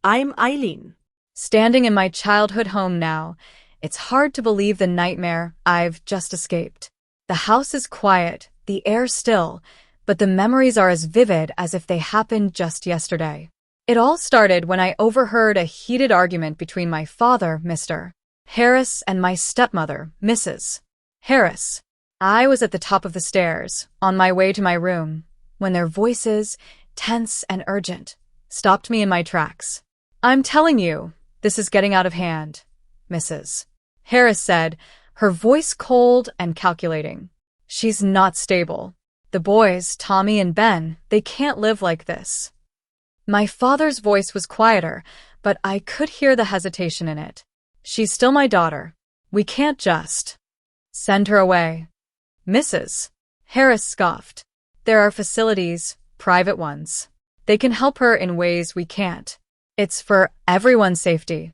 I'm Eileen. Standing in my childhood home now, it's hard to believe the nightmare I've just escaped. The house is quiet, the air still, but the memories are as vivid as if they happened just yesterday. It all started when I overheard a heated argument between my father, Mr. Harris, and my stepmother, Mrs. Harris. I was at the top of the stairs, on my way to my room, when their voices, tense and urgent, stopped me in my tracks. "I'm telling you, this is getting out of hand," Mrs. Harris said, her voice cold and calculating. "She's not stable. The boys, Tommy and Ben, they can't live like this." My father's voice was quieter, but I could hear the hesitation in it. "She's still my daughter. We can't just send her away." Mrs. Harris scoffed. "There are facilities, private ones. They can help her in ways we can't. It's for everyone's safety."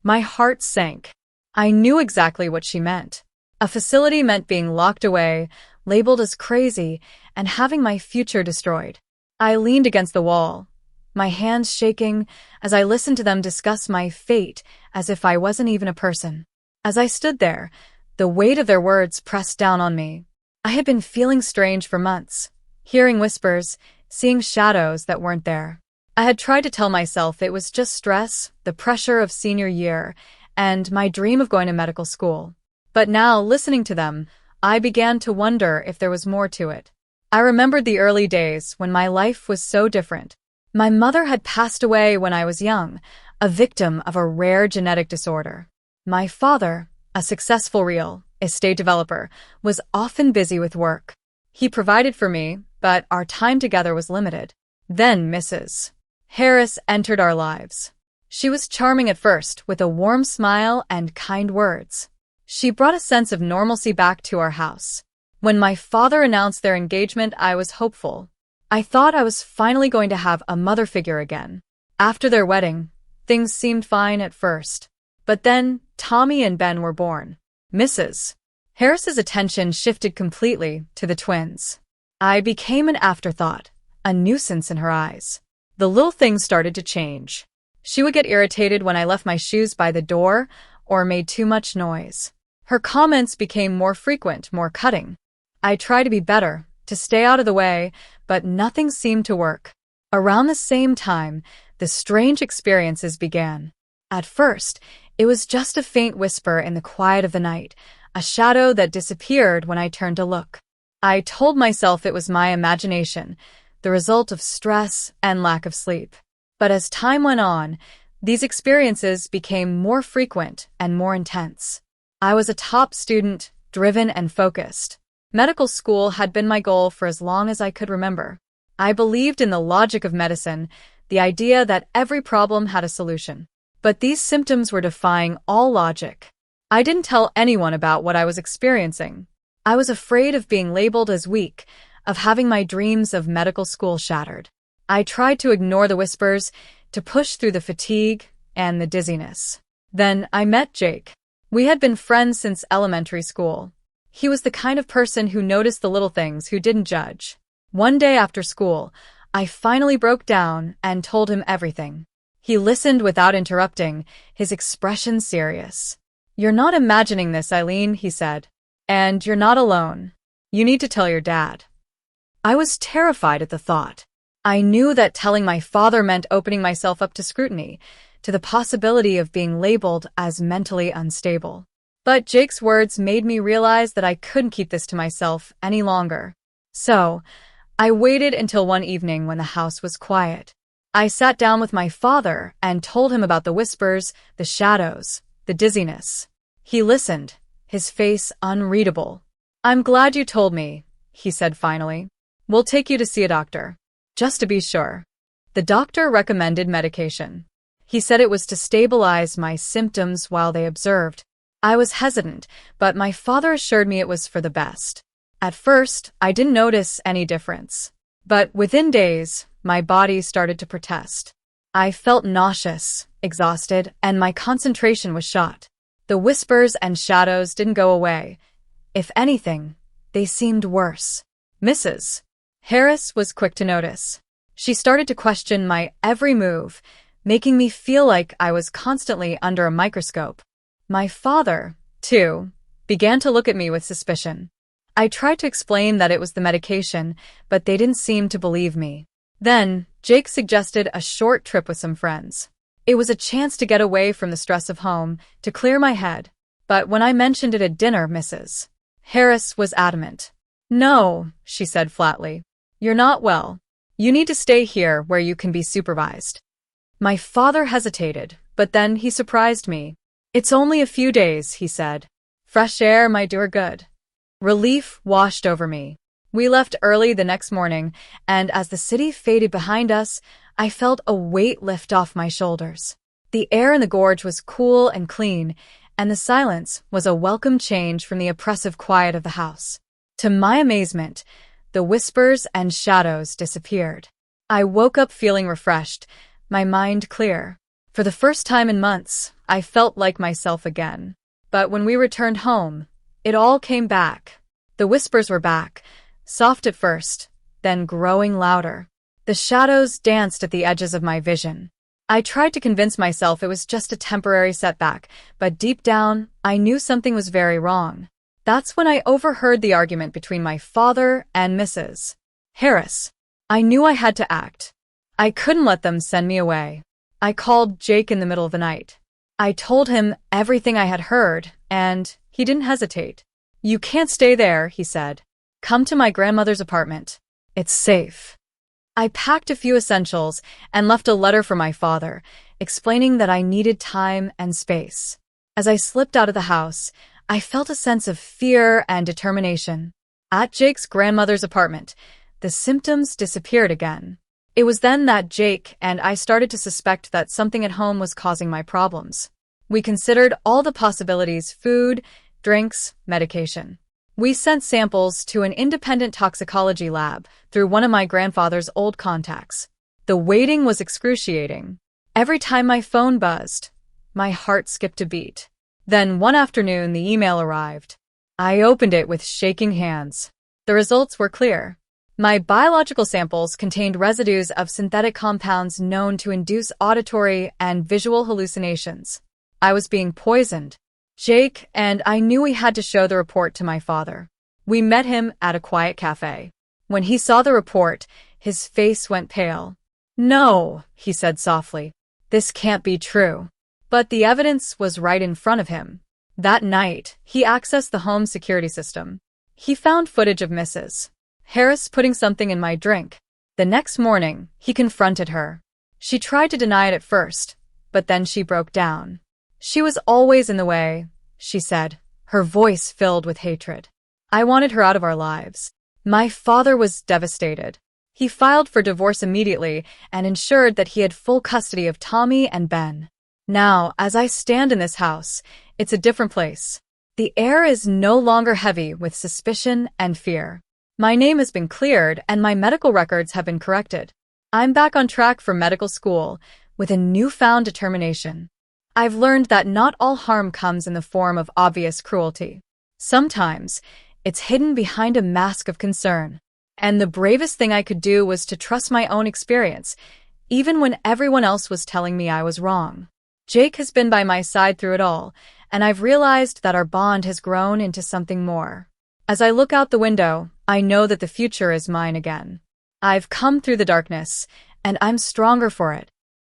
My heart sank. I knew exactly what she meant. A facility meant being locked away, labeled as crazy, and having my future destroyed. I leaned against the wall, my hands shaking as I listened to them discuss my fate as if I wasn't even a person. As I stood there, the weight of their words pressed down on me. I had been feeling strange for months, hearing whispers, seeing shadows that weren't there. I had tried to tell myself it was just stress, the pressure of senior year, and my dream of going to medical school. But now, listening to them, I began to wonder if there was more to it. I remembered the early days when my life was so different. My mother had passed away when I was young, a victim of a rare genetic disorder. My father, a successful real estate developer, was often busy with work. He provided for me, but our time together was limited. Then Mrs. Harris entered our lives. She was charming at first, with a warm smile and kind words. She brought a sense of normalcy back to our house. When my father announced their engagement, I was hopeful. I thought I was finally going to have a mother figure again. After their wedding, things seemed fine at first. But then Tommy and Ben were born. Mrs. Harris's attention shifted completely to the twins. I became an afterthought, a nuisance in her eyes. The little things started to change. She would get irritated when I left my shoes by the door or made too much noise. Her comments became more frequent, more cutting. I tried to be better, to stay out of the way, but nothing seemed to work. Around the same time, the strange experiences began. At first, it was just a faint whisper in the quiet of the night, a shadow that disappeared when I turned to look. I told myself it was my imagination, the result of stress and lack of sleep. But as time went on, these experiences became more frequent and more intense. I was a top student, driven and focused. Medical school had been my goal for as long as I could remember. I believed in the logic of medicine, the idea that every problem had a solution. But these symptoms were defying all logic. I didn't tell anyone about what I was experiencing. I was afraid of being labeled as weak, of having my dreams of medical school shattered. I tried to ignore the whispers, to push through the fatigue and the dizziness. Then I met Jake. We had been friends since elementary school. He was the kind of person who noticed the little things, who didn't judge. One day after school, I finally broke down and told him everything. He listened without interrupting, his expression serious. "You're not imagining this, Eileen," he said. "And you're not alone. You need to tell your dad." I was terrified at the thought. I knew that telling my father meant opening myself up to scrutiny, to the possibility of being labeled as mentally unstable. But Jake's words made me realize that I couldn't keep this to myself any longer. So, I waited until one evening when the house was quiet. I sat down with my father and told him about the whispers, the shadows, the dizziness. He listened, his face unreadable. "I'm glad you told me," he said finally. "We'll take you to see a doctor. Just to be sure." The doctor recommended medication. He said it was to stabilize my symptoms while they observed. I was hesitant, but my father assured me it was for the best. At first, I didn't notice any difference. But within days, my body started to protest. I felt nauseous, exhausted, and my concentration was shot. The whispers and shadows didn't go away. If anything, they seemed worse. Mrs. Harris was quick to notice. She started to question my every move, making me feel like I was constantly under a microscope. My father, too, began to look at me with suspicion. I tried to explain that it was the medication, but they didn't seem to believe me. Then, Jake suggested a short trip with some friends. It was a chance to get away from the stress of home, to clear my head. But when I mentioned it at dinner, Mrs. Harris was adamant. "No," she said flatly. "You're not well. You need to stay here where you can be supervised." My father hesitated, but then he surprised me. "It's only a few days," he said. "Fresh air might do her good." Relief washed over me. We left early the next morning, and as the city faded behind us, I felt a weight lift off my shoulders. The air in the gorge was cool and clean, and the silence was a welcome change from the oppressive quiet of the house. To my amazement, the whispers and shadows disappeared. I woke up feeling refreshed, my mind clear. For the first time in months, I felt like myself again. But when we returned home, it all came back. The whispers were back, soft at first, then growing louder. The shadows danced at the edges of my vision. I tried to convince myself it was just a temporary setback, but deep down, I knew something was very wrong. That's when I overheard the argument between my father and Mrs. Harris. I knew I had to act. I couldn't let them send me away. I called Jake in the middle of the night. I told him everything I had heard, and he didn't hesitate. "You can't stay there," he said. "Come to my grandmother's apartment. It's safe." I packed a few essentials and left a letter for my father, explaining that I needed time and space. As I slipped out of the house, I felt a sense of fear and determination. At Jake's grandmother's apartment, the symptoms disappeared again. It was then that Jake and I started to suspect that something at home was causing my problems. We considered all the possibilities: food, drinks, medication. We sent samples to an independent toxicology lab through one of my grandfather's old contacts. The waiting was excruciating. Every time my phone buzzed, my heart skipped a beat. Then one afternoon, the email arrived. I opened it with shaking hands. The results were clear. My biological samples contained residues of synthetic compounds known to induce auditory and visual hallucinations. I was being poisoned. Jake and I knew we had to show the report to my father. We met him at a quiet cafe. When he saw the report, his face went pale. "No," he said softly. "This can't be true." But the evidence was right in front of him. That night, he accessed the home security system. He found footage of Mrs. Harris putting something in my drink. The next morning, he confronted her. She tried to deny it at first, but then she broke down. "She was always in the way," she said, her voice filled with hatred. "I wanted her out of our lives." My father was devastated. He filed for divorce immediately and ensured that he had full custody of Tommy and Ben. Now, as I stand in this house, it's a different place. The air is no longer heavy with suspicion and fear. My name has been cleared and my medical records have been corrected. I'm back on track for medical school with a newfound determination. I've learned that not all harm comes in the form of obvious cruelty. Sometimes, it's hidden behind a mask of concern. And the bravest thing I could do was to trust my own experience, even when everyone else was telling me I was wrong. Jake has been by my side through it all, and I've realized that our bond has grown into something more. As I look out the window, I know that the future is mine again. I've come through the darkness, and I'm stronger for it.